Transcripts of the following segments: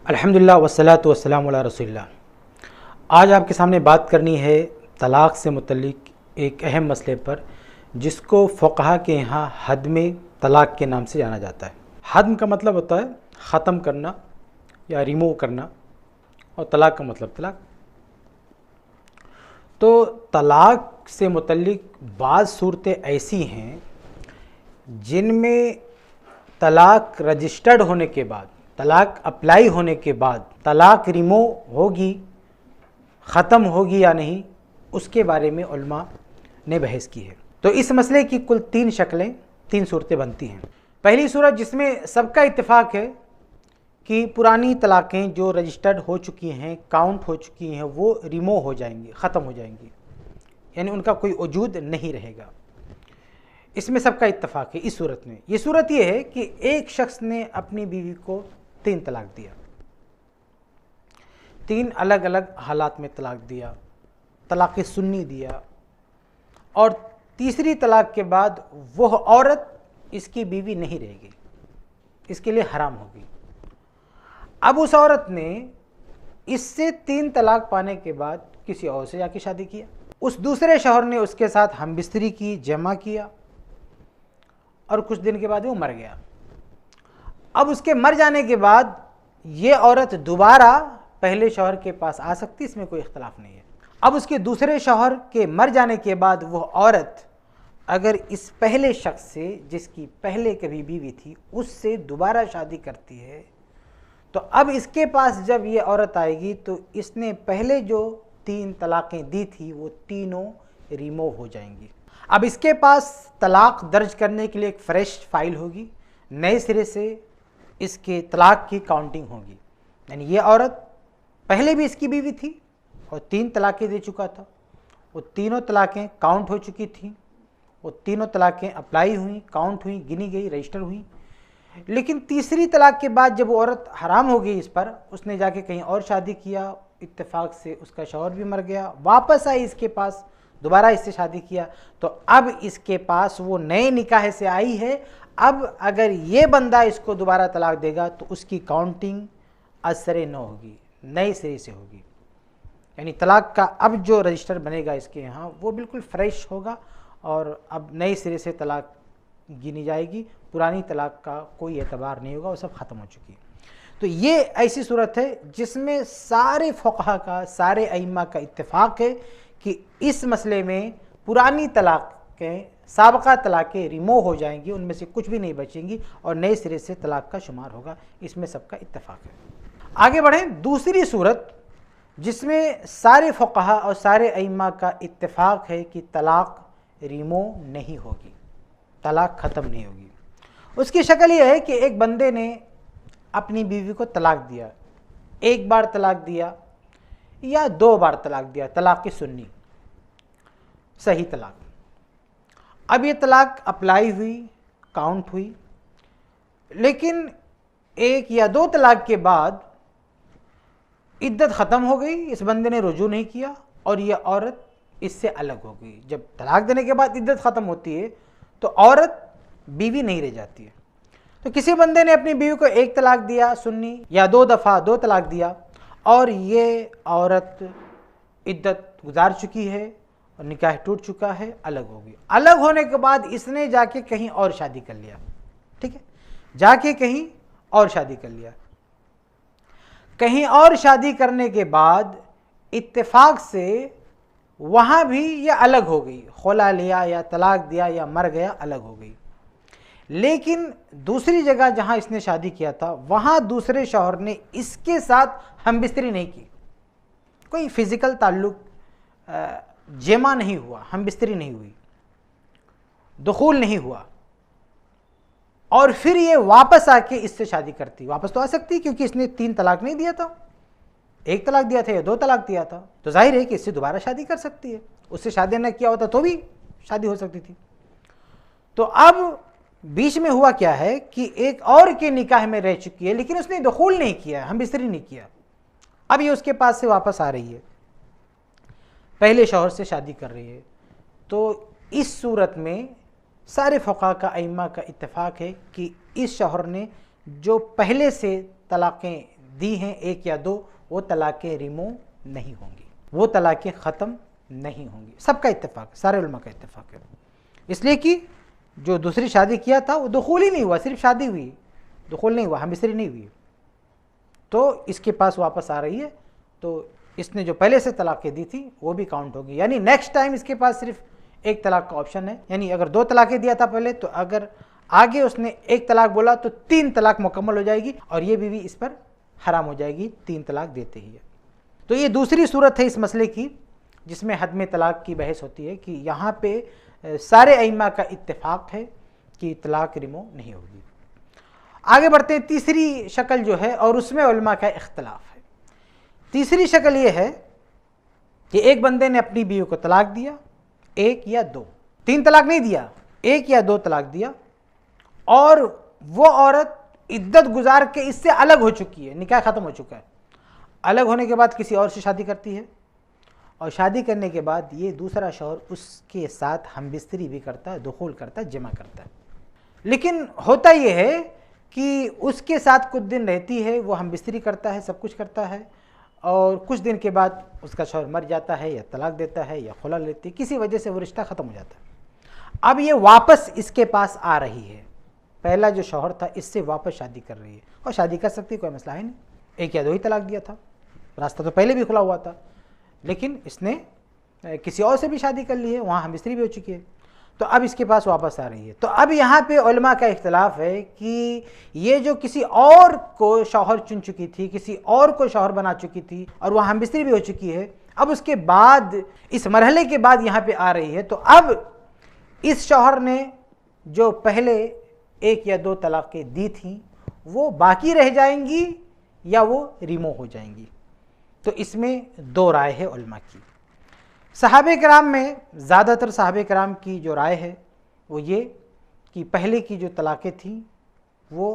अल्हम्दुलिल्लाह वस्सलातु वस्सलामु अला रसूलिल्लाह। आज आपके सामने बात करनी है तलाक़ से मुतल्लिक एक अहम मसले पर, जिसको फ़ुक़हा के यहाँ हदम तलाक़ के नाम से जाना जाता है। हदम का मतलब होता है ख़त्म करना या रिमूव करना, और तलाक़ का मतलब तलाक़। तो तलाक़ से मुतल्लिक बाज़ सूरतें ऐसी हैं जिनमें तलाक़ रजिस्टर्ड होने के बाद, तलाक़ अप्लाई होने के बाद तलाक़ रिमूव होगी, ख़त्म होगी या नहीं, उसके बारे में उलमा ने बहस की है। तो इस मसले की कुल 3 शक्लें, 3 सूरतें बनती हैं। पहली सूरत जिसमें सबका इत्तेफाक है कि पुरानी तलाक़ें जो रजिस्टर्ड हो चुकी हैं, काउंट हो चुकी हैं, वो रिमूव हो जाएंगी, ख़त्म हो जाएंगी, यानी उनका कोई वजूद नहीं रहेगा। इसमें सबका इत्तेफाक है। इस सूरत में ये सूरत ये है कि एक शख्स ने अपनी बीवी को 3 तलाक दिया, 3 अलग अलग हालात में तलाक दिया, तलाक़ सुन्नी दिया, और तीसरी तलाक के बाद वह औरत इसकी बीवी नहीं रहेगी, इसके लिए हराम होगी। अब उस औरत ने इससे 3 तलाक पाने के बाद किसी और से जाके शादी किया, उस दूसरे शौहर ने उसके साथ हमबिस्तरी की, जमा किया, और कुछ दिन के बाद वो मर गया। अब उसके मर जाने के बाद ये औरत दोबारा पहले शौहर के पास आ सकती, इसमें कोई इख्तलाफ नहीं है। अब उसके दूसरे शौहर के मर जाने के बाद वह औरत अगर इस पहले शख्स से, जिसकी पहले कभी बीवी थी, उससे दोबारा शादी करती है, तो अब इसके पास जब ये औरत आएगी तो इसने पहले जो 3 तलाक़ें दी थी वो तीनों रिमूव हो जाएंगी। अब इसके पास तलाक़ दर्ज करने के लिए एक फ़्रेश फाइल होगी, नए सिरे से इसके तलाक़ की काउंटिंग होगी। यानी ये औरत पहले भी इसकी बीवी थी और 3 तलाक़ें दे चुका था, वो तीनों तलाक़ें काउंट हो चुकी थीं, वो तीनों तलाक़ें अप्लाई हुई, काउंट हुई, गिनी गई, रजिस्टर हुई। लेकिन तीसरी तलाक़ के बाद जब वो औरत हराम हो गई इस पर, उसने जाके कहीं और शादी किया, इत्तेफाक से उसका शौहर भी मर गया, वापस आई इसके पास, दोबारा इससे शादी किया, तो अब इसके पास वो नए निकाह से आई है। अब अगर ये बंदा इसको दोबारा तलाक देगा तो उसकी काउंटिंग असरे न होगी, नए सिरे से होगी। यानी तलाक का अब जो रजिस्टर बनेगा इसके यहाँ वो बिल्कुल फ्रेश होगा, और अब नए सिरे से तलाक गिनी जाएगी, पुरानी तलाक का कोई एतबार नहीं होगा, वो सब ख़त्म हो चुकी है। तो ये ऐसी सूरत है जिसमें सारे फ़ुक़हा का, सारे अइम्मा का इत्तेफाक है कि इस मसले में पुरानी तलाक़ें, साबका तलाक़ें रिमूव हो जाएंगी, उनमें से कुछ भी नहीं बचेंगी और नए सिरे से तलाक़ का शुमार होगा। इसमें सबका इत्तेफाक है। आगे बढ़ें, दूसरी सूरत जिसमें सारे फ़ुक़हा और सारे अइम्मा का इत्तेफाक है कि तलाक़ रिमूव नहीं होगी, तलाक़ ख़त्म नहीं होगी। उसकी शक्ल यह है कि एक बंदे ने अपनी बीवी को तलाक़ दिया, 1 बार तलाक़ दिया या 2 बार तलाक़ दिया, तलाक़ की सुन्नी, सही तलाक़। अब ये तलाक़ अप्लाई हुई, काउंट हुई, लेकिन 1 या 2 तलाक़ के बाद इद्दत ख़त्म हो गई, इस बंदे ने रुजू नहीं किया और यह औरत इससे अलग हो गई। जब तलाक़ देने के बाद इद्दत ख़त्म होती है तो औरत बीवी नहीं रह जाती है। तो किसी बंदे ने अपनी बीवी को 1 तलाक़ दिया सुन्नी, या 2 दफ़ा 2 तलाक़ दिया, और ये औरत इद्दत गुजार चुकी है और निकाह टूट चुका है, अलग हो गई। अलग होने के बाद इसने जाके कहीं और शादी कर लिया, ठीक है, जाके कहीं और शादी कर लिया। कहीं और शादी करने के बाद इत्तेफाक से वहाँ भी ये अलग हो गई, खुला लिया या तलाक़ दिया या मर गया, अलग हो गई। लेकिन दूसरी जगह जहाँ इसने शादी किया था वहाँ दूसरे शौहर ने इसके साथ हमबिस्तरी नहीं की, कोई फ़िज़िकल ताल्लुक़, जमा नहीं हुआ, हमबिस्तरी नहीं हुई, दुखूल नहीं हुआ, और फिर ये वापस आके इससे शादी करती। वापस तो आ सकती क्योंकि इसने 3 तलाक़ नहीं दिया था, 1 तलाक़ दिया था या 2 तलाक़ दिया था, तो जाहिर है कि इससे दोबारा शादी कर सकती है। उससे शादी न किया होता तो भी शादी हो सकती थी। तो अब बीच में हुआ क्या है कि एक और के निकाह में रह चुकी है, लेकिन उसने दुखूल नहीं किया, हमबिस्तरी नहीं किया। अब ये उसके पास से वापस आ रही है, पहले शौहर से शादी कर रही है। तो इस सूरत में सारे फ़ुक़हा का इत्तेफाक है कि इस शौहर ने जो पहले से तलाक़ें दी हैं, एक या दो, वो तलाक़ें रिमूव नहीं होंगी, वो तलाक़ें ख़त्म नहीं होंगी। सबका इत्तेफाक, सारे उलमा का इत्तेफाक है। इसलिए कि जो दूसरी शादी किया था वो दुखूल ही नहीं हुआ, सिर्फ शादी हुई, दुखूल नहीं हुआ, हमबिस्तरी नहीं हुई, तो इसके पास वापस आ रही है, तो इसने जो पहले से तलाक़ें दी थी वो भी काउंट होगी। यानी नेक्स्ट टाइम इसके पास सिर्फ एक तलाक़ का ऑप्शन है। यानी अगर 2 तलाक़ें दिया था पहले, तो अगर आगे उसने 1 तलाक़ बोला तो 3 तलाक़ मुकम्मल हो जाएगी और ये बीवी इस पर हराम हो जाएगी 3 तलाक़ देते ही है। तो ये दूसरी सूरत है इस मसले की जिसमें हद में तलाक़ की बहस होती है कि यहाँ पे सारे अइम्मा का इत्तेफाक है कि तलाक़ रिमूव नहीं होगी। आगे बढ़ते हैं, तीसरी शक्ल जो है और उसमें उलमा का इख्तलाफ है। तीसरी शक्ल ये है कि एक बंदे ने अपनी बीवी को तलाक़ दिया, 1 या 2, 3 तलाक़ नहीं दिया, 1 या 2 तलाक़ दिया, और वो औरत इद्दत गुजार के इससे अलग हो चुकी है, निकाह ख़त्म हो चुका है। अलग होने के बाद किसी और से शादी करती है और शादी करने के बाद ये दूसरा शौहर उसके साथ हमबिस्तरी भी करता है, दुखूल करता है, जमा करता है। लेकिन होता ये है कि उसके साथ कुछ दिन रहती है, वो हमबिस्तरी करता है, सब कुछ करता है, और कुछ दिन के बाद उसका शौहर मर जाता है या तलाक देता है या खुला लेती है, किसी वजह से वो रिश्ता ख़त्म हो जाता है। अब ये वापस इसके पास आ रही है, पहला जो शौहर था इससे वापस शादी कर रही है, और शादी कर सकती है, कोई मसला है नहीं, 1 या 2 ही तलाक दिया था, रास्ता तो पहले भी खुला हुआ था, लेकिन इसने किसी और से भी शादी कर ली है, वहाँ हमबिस्तरी भी हो चुकी है, तो अब इसके पास वापस आ रही है। तो अब यहाँ पे उलमा का इख्तलाफ है कि ये जो किसी और को शौहर चुन चुकी थी, किसी और को शौहर बना चुकी थी और वह हमबिस्तरी भी हो चुकी है, अब उसके बाद इस मरहले के बाद यहाँ पे आ रही है, तो अब इस शौहर ने जो पहले 1 या 2 तलाक़ें दी थी वो बाकी रह जाएंगी या वो रिमूव हो जाएंगी। तो इसमें 2 राय है उलमा की। सहाबे कराम में ज़्यादातर सहाबे कराम की जो राय है वो ये कि पहले की जो तलाक़ें थी वो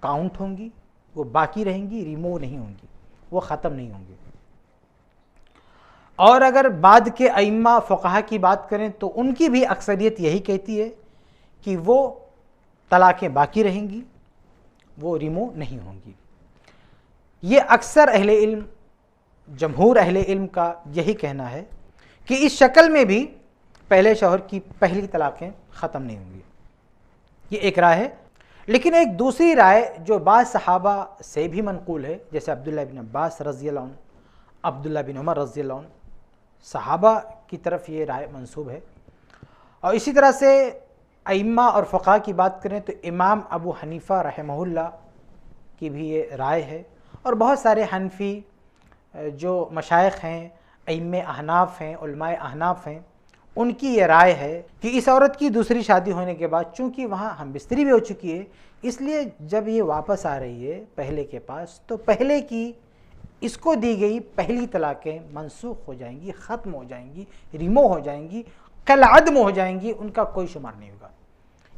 काउंट होंगी, वो बाकी रहेंगी, रिमूव नहीं होंगी, वो ख़त्म नहीं होंगी। और अगर बाद के अइम्मा फ़ुक़हा की बात करें तो उनकी भी अक्सरियत यही कहती है कि वो तलाक़ें बाकी रहेंगी, वो रिमूव नहीं होंगी। ये अक्सर अहले इल्म, जमहूर अहले इल्म का यही कहना है कि इस शक्ल में भी पहले शौहर की पहली तलाक़ें ख़त्म नहीं होंगी। ये एक राय है। लेकिन एक दूसरी राय जो बाज़ सहाबा से भी मनक़ूल है, जैसे अब्दुल्लाह बिन अब्बास रज़ियल्लाहु अन्हु, अब्दुल्लाह बिन उमर रज़ियल्लाहु अन्हु, सहाबा की तरफ ये राय मंसूब है। और इसी तरह से अइम्मा और फ़ुक़हा की बात करें तो इमाम अबू हनीफ़ा रहमहुल्लाह की भी ये राय है, और बहुत सारे हनफ़ी जो मशाइख़ हैं, अइम्मे अहनाफ़ हैं, उलमाए अहनाफ़ हैं, उनकी ये राय है कि इस औरत की दूसरी शादी होने के बाद चूँकि वहाँ हमबिस्तरी भी हो चुकी है, इसलिए जब ये वापस आ रही है पहले के पास, तो पहले की इसको दी गई पहली तलाक़ें मनसूख हो जाएंगी, ख़त्म हो जाएंगी, रिमूव हो जाएंगी, कल अदम हो जाएंगी, उनका कोई शुमार नहीं होगा।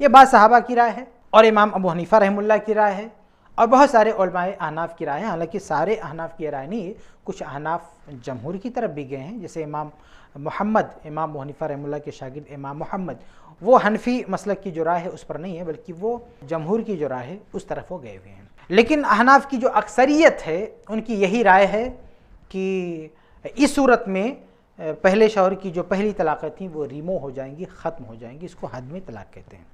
ये बात सहाबा की राय है और इमाम अबू हनीफ़ा रहमुल्लाह की राय है, और बहुत सारे उलमाए अहनाफ़ की राय है। हालांकि सारे अहनाफ़ की राय नहीं है, कुछ अहनाफ़ जमहूर की तरफ भी गए हैं, जैसे इमाम मोहम्मद, इमाम अबू हनीफ़ा रहमुल्लाह के शागिर्द इमाम मोहम्मद, वो हनफी मसलक की जो राय है उस पर नहीं है, बल्कि वो जमहूर की जो राय है उस तरफ वो गए हुए हैं। लेकिन अहनाफ़ की जो अक्सरियत है उनकी यही राय है कि इस सूरत में पहले शौहर की जो पहली तलाक़ें थीं वो रिमूव हो जाएंगी, ख़त्म हो जाएंगी, इसको हद में तलाक़ कहते हैं।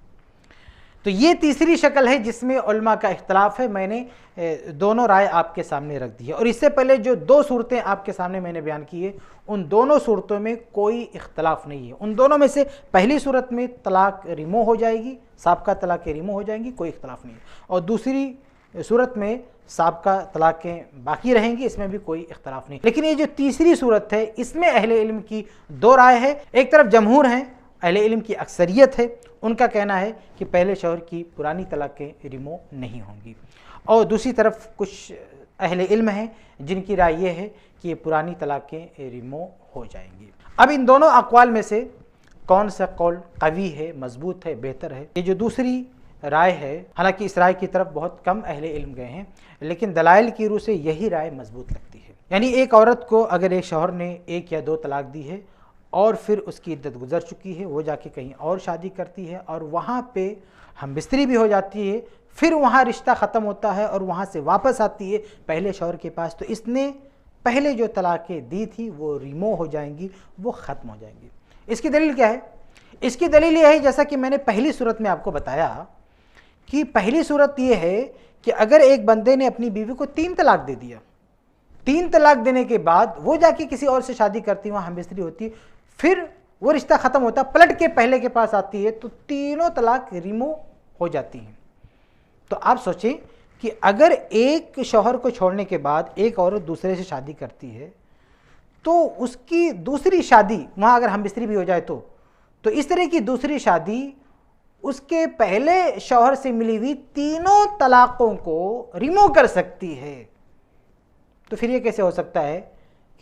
तो ये तीसरी शक्ल है जिसमें उलमा का इख्तलाफ है। मैंने दोनों राय आपके सामने रख दी है, और इससे पहले जो 2 सूरतें आपके सामने मैंने बयान की है उन दोनों सूरतों में कोई इख्तलाफ नहीं है। उन दोनों में से पहली सूरत में तलाक़ रिमूव हो जाएगी, साबका तलाक़ें रिमूव हो जाएंगी, कोई इख्तलाफ नहीं है, और दूसरी सूरत में साबका तलाक़ें बाकी रहेंगी, इसमें भी कोई इख्तलाफ नहीं। लेकिन ये जो तीसरी सूरत है इसमें अहले इल्म की 2 राय है। एक तरफ जमहूर हैं, अहले इल्म की अक्सरियत है, उनका कहना है कि पहले शौहर की पुरानी तलाक़ें रिमूव नहीं होंगी, और दूसरी तरफ कुछ अहले इल्म हैं जिनकी राय ये है कि ये पुरानी तलाक़ें रिमूव हो जाएंगी। अब इन दोनों अक़वाल में से कौन सा कौल कवी है, मजबूत है, बेहतर है? ये जो दूसरी राय है, हालांकि इस राय की तरफ बहुत कम अहले इल्म गए हैं, लेकिन दलाइल की रूह से यही राय मजबूत लगती है। यानी एक औरत को अगर एक शौहर ने 1 या 2 तलाक़ दी है और फिर उसकी इद्दत गुजर चुकी है, वो जाके कहीं और शादी करती है और वहाँ पे हमबिस्तरी भी हो जाती है, फिर वहाँ रिश्ता ख़त्म होता है और वहाँ से वापस आती है पहले शौहर के पास, तो इसने पहले जो तलाक़ें दी थी वो रिमूव हो जाएंगी, वो ख़त्म हो जाएंगी। इसकी दलील क्या है? इसकी दलील ये है, जैसा कि मैंने पहली सूरत में आपको बताया कि पहली सूरत ये है कि अगर एक बंदे ने अपनी बीवी को 3 तलाक दे दिया, 3 तलाक देने के बाद वो जाके किसी और से शादी करती, वहाँ हमबिस्तरी होती, फिर वो रिश्ता ख़त्म होता, पलट के पहले के पास आती है, तो तीनों तलाक रिमूव हो जाती हैं। तो आप सोचें कि अगर एक शौहर को छोड़ने के बाद एक औरत दूसरे से शादी करती है, तो उसकी दूसरी शादी वहाँ अगर हमबिस्तरी भी हो जाए तो इस तरह की दूसरी शादी उसके पहले शौहर से मिली हुई तीनों तलाक़ों को रिमूव कर सकती है। तो फिर ये कैसे हो सकता है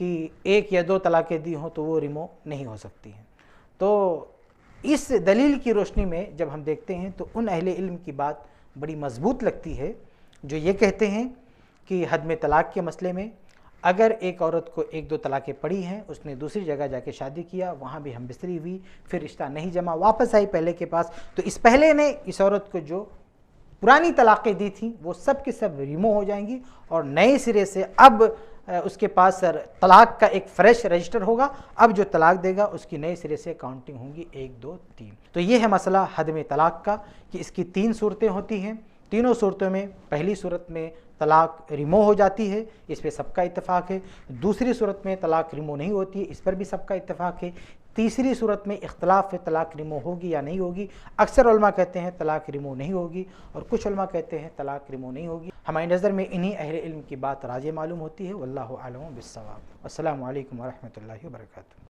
कि 1 या 2 तलाक़ें दी हों तो वो रिमूव नहीं हो सकती हैं? तो इस दलील की रोशनी में जब हम देखते हैं तो उन अहले इल्म की बात बड़ी मजबूत लगती है जो ये कहते हैं कि हद में तलाक़ के मसले में अगर एक औरत को 1-2 तलाक़ें पड़ी हैं, उसने दूसरी जगह जाके शादी किया, वहाँ भी हमबिस्तरी हुई, फिर रिश्ता नहीं जमा, वापस आई पहले के पास, तो इस पहले ने इस औरत को जो पुरानी तलाक़ें दी थी वो सब की सब रिमूव हो जाएंगी और नए सिरे से अब उसके पास तलाक़ का एक फ्रेश रजिस्टर होगा। अब जो तलाक़ देगा उसकी नए सिरे से काउंटिंग होगी 1, 2, 3। तो ये है मसला हद में तलाक़ का कि इसकी 3 सूरतें होती हैं। तीनों सूरतों में पहली सूरत में तलाक़ रिमूव हो जाती है, इस पे सबका इत्तेफाक है। दूसरी सूरत में तलाक़ रिमूव नहीं होती है, इस पर भी सबका इत्तेफाक है। तीसरी सूरत में इख्तलाफ है, तलाक़ रिमूव होगी या नहीं होगी। अक्सर उलमा कहते हैं तलाक़ रिमूव नहीं होगी और कुछ उलमा कहते हैं तलाक़ रिमूव नहीं होगी। हमारी नज़र में इन्हीं अहले इल्म की बात राजे मालूम होती है। वल्लाहु आलम बिस्सवाब। अस्सलामु अलैकुम व रहमतुल्लाहि व बरकातुहू।